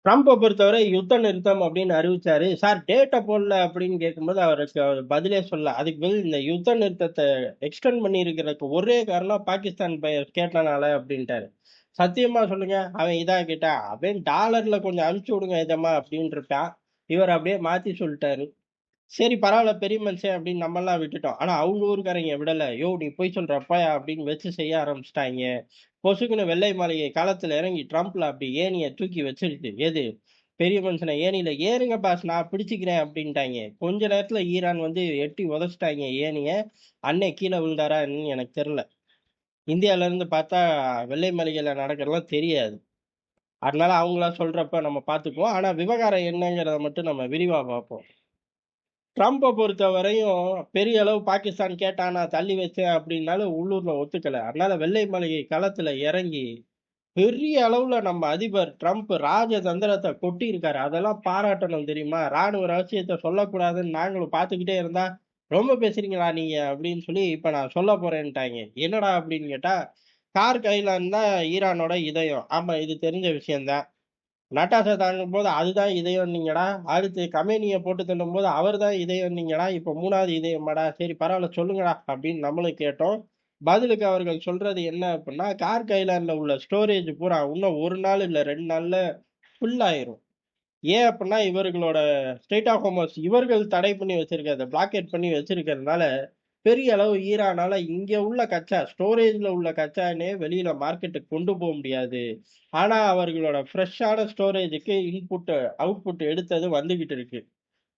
ட்ரம்ப பொறுத்தவரை யுத்த நிறுத்தம் அப்படின்னு அறிவிச்சாரு. சார் டேட்ட போடல அப்படின்னு கேட்கும்போது அவருக்கு அவர் பதிலே சொல்லல. அதுக்கு பதில் இந்த யுத்த நிறுத்தத்த எக்ஸ்டெண்ட் பண்ணியிருக்கிறதுக்கு ஒரே காரணம் பாகிஸ்தான் கேட்டனால அப்படின்ட்டாரு. சத்தியமா சொல்லுங்க. அவன் இதா கேட்டான். அவன் டாலர்ல கொஞ்சம் அனுப்பிச்சு விடுங்க எஜமா அப்படின்ருப்பான். இவர் அப்படியே மாத்தி சொல்ட்டாரு. சரி பரவால்ல பெரிய மனுஷன் அப்படின்னு நம்மலாம் விட்டுட்டோம். ஆனா அவங்க ஊர்க்காரங்க விடல. "யோவ்! நீ பொய் சொல்ற போயா" அப்படின்னு வச்சு செய்ய ஆரம்பிச்சுட்டாய்ங்க. பொசுக்குன்னு வெள்ளை மாளிகை களத்துல இறங்கி ட்ரம்ப்ல அப்படி ஏணிய தூக்கி வச்சுக்கிட்டு, எது பெரிய மனுஷன ஏணியில "ஏறுங்க பாஸ் நான் பிடிச்சுக்கிறேன்" அப்படின்ட்டாய்ங்க. கொஞ்ச நேரத்துல ஈரான் வந்து எட்டி உதைச்சுட்டாய்ங்க ஏணிய. அண்ணன் கீழ விழுந்தாரா என்னன்னு எனக்கு தெரியல. இந்தியால இருந்து பார்த்தா வெள்ளை மாளிகையில நடக்கிறதெல்லாம் தெரியாது. அதனால அவங்களா சொல்றப்ப நம்ம பார்த்துக்குவோம். ஆனா விவகாரம் என்னங்கிறத மட்டும் நம்ம விரிவா பார்ப்போம். ட்ரம்ப பொறுத்தவரையும் பெரிய அளவு பாகிஸ்தான் கேட்டா நான் தள்ளி வச்சேன் அப்படின்னாலும் உள்ளூர்ல ஒத்துக்கல. அதனால வெள்ளை மாளிகை களத்துல இறங்கி பெரிய அளவுல நம்ம அதிபர் ட்ரம்ப் ராஜதந்திரத்த கொட்டியிருக்காரு. அதெல்லாம் பாராட்டணும் தெரியுமா? ராணுவ ரகசியத்த சொல்லக்கூடாதுன்னு நாங்களும் பார்த்துக்கிட்டே இருந்தா, "ரொம்ப பேசுறீங்களா நீங்க?" அப்படின்னு சொல்லி இப்ப நான் சொல்லப் போறேன்ட்டாய்ங்க. என்னடா அப்படின்னு கேட்டா, கார்க் ஐலாந்து தான் ஈரானோட இதயம். ஆமா இது தெரிஞ்ச விஷயம் தான். நட்டாசா தாங்கும்போது அதுதான் இதயம்னீங்கடா. அடுத்து கமேனிய போட்டு தள்ளும்போது அவர் தான் இதயம்னீங்கடா. இப்ப 3வது இதயமாடா? சரி பரவால்ல சொல்லுங்கடா அப்படின்னு நம்மளும் கேட்டோம். பதிலுக்கு அவர்கள் சொல்றது என்ன அப்டின்னா, கார்க் ஐலாண்ட்ல உள்ள ஸ்டோரேஜ் பூரா இன்னும் 1 நாள் இல்ல 2 நாள்ல ஃபுல் ஆயிரும். ஏன் அப்டின்னா இவர்களோட ஸ்ட்ரெய்ட் ஆஃப் ஹார்மோஸ் இவர்கள் தடை பண்ணி வச்சிருக்கிறத பிளாக்கேட் பண்ணி வச்சிருக்கிறதுனால, பெரிய அளவு ஈரானால இங்க உள்ள கச்சா ஸ்டோரேஜ்ல உள்ள கச்சா எண்ணெய வெளியில மார்க்கெட்டுக்கு கொண்டு போ முடியாது. ஆனா, அவர்களோட ஃப்ரெஷ்ஷான ஸ்டோரேஜுக்கு இன்புட், அவுட்புட் எடுத்தது வந்துகிட்டு இருக்கு.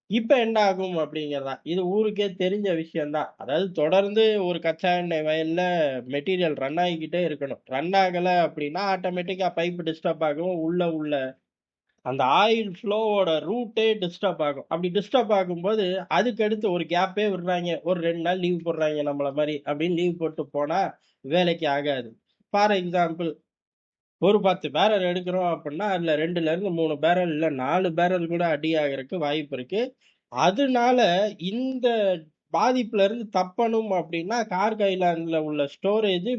இப்ப என்ன ஆகும் அப்படிங்கிறது தான். இது ஊருக்கே தெரிஞ்ச விஷயம் தான். அதாவது தொடர்ந்து ஒரு கச்சா எண்ணெய் வயல்ல மெட்டீரியல் ரன் ஆகிக்கிட்டே இருக்கணும். ரன் ஆகல அப்படின்னா, ஆட்டோமேட்டிக்கா பைப் டிஸ்டர்ப் ஆகும். உள்ள உள்ள அந்த ஆயில் ஃப்ளோவோட ரூட்டே டிஸ்டர்ப் ஆகும். அப்படி டிஸ்டர்ப் ஆகும்போது, அதுக்கு அடுத்து ஒரு கேப்பே விடுறாய்ங்க. ஒரு 2 நாள் லீவ் போடுறாய்ங்க நம்மள மாரி. அப்படின்னு லீவ் போட்டு போனா வேலைக்கு ஆகாது. ஃபார் எக்ஸாம்பிள் ஒரு 10 பேரல் எடுக்கிறோம் அப்படின்னா, அதுல 2லேருந்து 3 பேரல் இல்ல 4 பேரல் கூட அடி ஆகறக்கு வாய்ப்பு இருக்கு. அதனால இந்த பாதிப்புல இருந்து தப்பணும் அப்படின்னா, கார்க் ஐலாண்ட்ல உள்ள ஸ்டோரேஜ்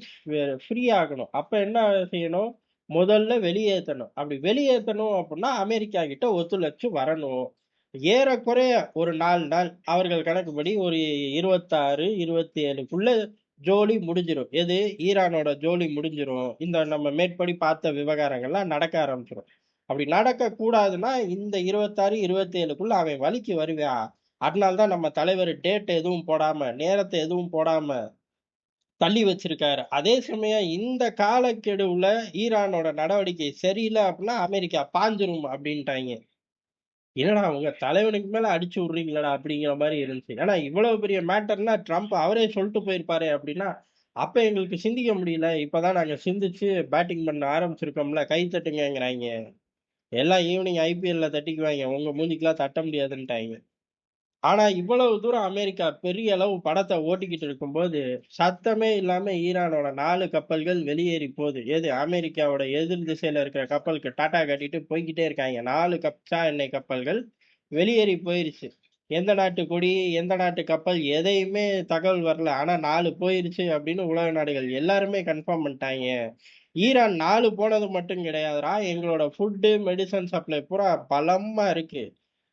ஃப்ரீ ஆகணும். அப்ப என்ன செய்யணும்? முதல்ல வெளியேத்தணும். அப்படி வெளியேத்தணும் அப்படின்னா, அமெரிக்கா கிட்ட ஒத்துழைச்சு வரணும். ஏறக்குறைய ஒரு 4 நாள் அவர்கள் கணக்குப்படி ஒரு 26, 27க்குள்ள ஜோலி முடிஞ்சிரும். எது? ஈரானோட ஜோலி முடிஞ்சிரும். இந்த நம்ம மேற்படி பார்த்த விவகாரங்கள்லாம் நடக்க ஆரம்பிச்சுரும். அப்படி நடக்கக் கூடாதுன்னா, இந்த 26, 27க்குள்ள அவன் வழிக்கு வருவான். அதனால தான் நம்ம தலைவர் டேட் எதுவும் போடாம, நேரத்த எதுவும் போடாம தள்ளி வச்சிருக்காரு. அதே சமயம் இந்த காலக்கெடுவுல ஈரானோட நடவடிக்கை சரியில்ல அப்படின்னா, அமெரிக்கா பாஞ்சிரும் அப்படின்ட்டாய்ங்க. என்னடா உங்க தலைவனுக்கு மேல அடிச்சு விடுறீங்களேடா அப்படிங்கிற மாரி இருந்துச்சு. ஏன்னா இவ்வளவு பெரிய மேட்டர்னா ட்ரம்ப் அவரே சொல்லிட்டு போயிருப்பாரே அப்படின்னா, அப்ப எங்களுக்கு சிந்திக்க முடியல. இப்பதான் நாங்க சிந்திச்சு பேட்டிங் பண்ண ஆரம்பிச்சிருக்கோம்ல, கை தட்டுங்கங்கிறாய்ங்க. எல்லாம் ஈவினிங் ஐபிஎல்ல தட்டிக்குவாய்ங்க. உங்க மூஞ்சிக்குலாம் தட்ட முடியாதுன்ட்டாய்ங்க. ஆனா இவ்வளவு தூரம் அமெரிக்கா பெரிய அளவு படத்த ஓட்டிக்கிட்டு இருக்கும்போது, சத்தமே இல்லாம ஈரானோட 4 கப்பல்கள் வெளியேறி போது. எது அமெரிக்காவோட எதிர் திசையில இருக்கிற கப்பலுக்கு டாட்டா காட்டிட்டு போய்க்கிட்டே இருக்காய்ங்க. 4 கச்சா எண்ணெய் கப்பல்கள் வெளியேறி போயிருச்சு. எந்த நாட்டு கொடி, எந்த நாட்டு கப்பல் எதையுமே தகவல் வரல. ஆனா 4 போயிருச்சு அப்படின்னு உலக நாடுகள் எல்லாருமே கன்ஃபார்ம் பண்ணிட்டாய்ங்க. ஈரான் 4 போனது மட்டும் கிடையாதுடா. எங்களோட ஃபுட்டு, மெடிசின் சப்ளை பூரா பலமா இருக்கு.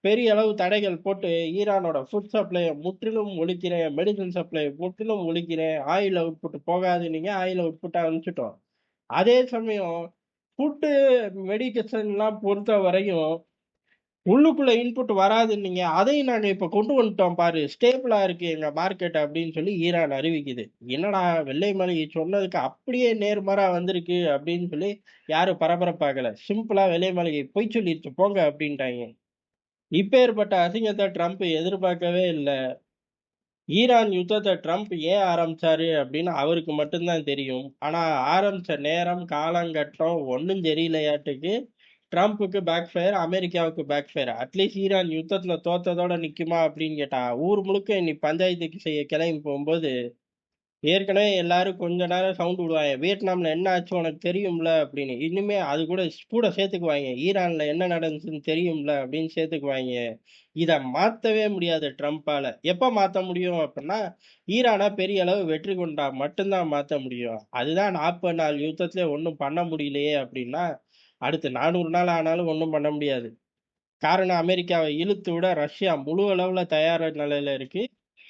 பெரிய அளவு தடைகள் போட்டு ஈரானோட ஃபுட் சப்ளைய முற்றிலும் ஒழிக்கிறேன். மெடிசின் சப்ளைய முற்றிலும் ஒழிக்கிறேன். ஆயில் அவுட்புட் போகாதுன்னீங்க. ஆயில் அவுட்புட்ட அனுப்பிச்சுட்டோம். அதே சமயம் ஃபுட்டு, மெடிகேஷன்லாம் பொறுத்தவரையும் உள்ளுக்குள்ள இன்புட் வராதுன்னீங்க. அதையும் நாங்க இப்ப கொண்டு வந்துட்டோம் பாரு. ஸ்டேபிளா இருக்கு எங்க மார்க்கெட் அப்படின்னு சொல்லி ஈரான் அறிவிக்குது. என்னடா வெள்ளை மாளிகை சொன்னதுக்கு அப்படியே நேர்மாறா வந்திருக்கு அப்படின்னு சொல்லி யாரும் பரபரப்பாகல. சிம்பிளா வெள்ளை மாளிகை பொய் சொல்லிருச்சு போங்க அப்படின்ட்டாய்ங்க. இப்பேற்பட்ட அசிங்கத்த ட்ரம்ப் எதிர்பார்க்கவே இல்ல. ஈரான் யுத்தத்த ட்ரம்ப் ஏன் ஆரம்பிச்சாரு அப்படின்னு அவருக்கு மட்டும் தான் தெரியும். ஆனா ஆரம்பிச்ச நேரம், காலங்கட்டம் ஒண்ணும் சரியில்லையாட்டுக்கு. ட்ரம்ப்புக்கு பேக் ஃபயர், அமெரிக்காவுக்கு பேக் ஃபயர். அட்லீஸ்ட் ஈரான் யுத்தத்துல தோத்ததோட நிக்குமா அப்படின்னு கேட்டா, ஊர் முழுக்க இன்னைக்கு பஞ்சாயத்துக்கு செய்ய கிளம்பி போகும்போது ஏற்கனவே எல்லாரும் கொஞ்ச நேரம் சவுண்ட் விடுவாங்க. வியட்நாம்ல என்ன ஆச்சு உனக்கு தெரியும்ல அப்படின்னு. இனிமே அது கூட கூட சேர்த்துக்குவாய்ங்க. ஈரான்ல என்ன நடந்துச்சுன்னு தெரியும்ல அப்படின்னு சேர்த்துக்குவாய்ங்க. இத மாத்தவே முடியாது ட்ரம்ப்பால. எப்ப மாத்த முடியும் அப்படின்னா, ஈரான பெரிய அளவு வெற்றி கொண்டா மட்டும் தான் மாத்த முடியும். அதுதான் 40 நாள் யுத்தத்திலே ஒண்ணும் பண்ண முடியலையே அப்படின்னா, அடுத்து 400 நாள் ஆனாலும் ஒண்ணும் பண்ண முடியாது. காரணம் அமெரிக்காவ இழுத்து விட ரஷ்யா முழு அளவுல தயார் நிலையில இருக்கு.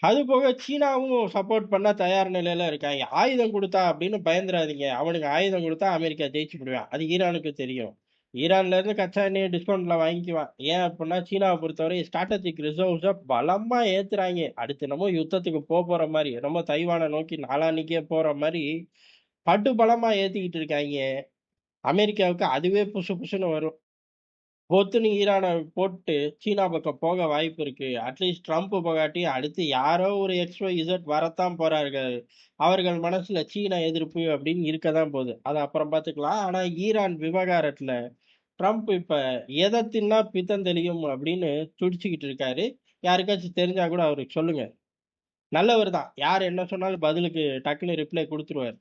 அதுபோக சீனாவும் சப்போர்ட் பண்ண தயார் நிலையில இருக்காய்ங்க. ஆயுதம் குடுத்தா அப்படின்னு பயந்துறாதீங்க. அவனுக்கு ஆயுதம் குடுத்தா அமெரிக்கா ஜெயிச்சுப்புடுவான். அது ஈரானுக்கு தெரியும். ஈரான்ல இருந்து கச்சா எண்ணெய டிஸ்கவுண்ட்ல வாங்கிக்குவான். ஏன் அப்புட்ன்னா, சீனாவ பொறுத்தவரை ஸ்ட்ராட்டஜிக் ரிசர்வ்ஸ பலமா ஏத்துறாய்ங்க. அடுத்து என்னமோ யுத்தத்துக்கு போற மாரி, என்னமோ தைவான நோக்கி நாளான்னைக்கே போற மாரி, படு பலமா ஏத்திக்கிட்டு இருக்காய்ங்க. அமெரிக்காவுக்கு அதுவே புசு புசுன்னு வரும். பொத்துன்னு ஈரான போட்டு சீனா பக்கம் போக வாய்ப்பு இருக்கு. அட்லீஸ்ட் ட்ரம்ப் போகாட்டி அடுத்து யாரோ ஒரு எக்ஸ், ஒய், இசட் வரத்தான் போறார்கள். அவர்கள் மனசுல சீன எதிர்ப்பு அப்படின்னு இருக்க தான் போது. அத அப்புறம் பார்த்துக்கலாம். ஆனா ஈரான் விவகாரத்துல ட்ரம்ப் இப்ப எத தின்னா பித்தம் தெளியும் அப்படின்னு துடிச்சுக்கிட்டு இருக்காரு. யாருக்காச்சும் தெரிஞ்சா கூட அவருக்கு சொல்லுங்க. நல்லவர் தான். யார் என்ன சொன்னாலும் பதிலுக்கு டக்குன்னு ரிப்ளை குடுத்துருவாரு.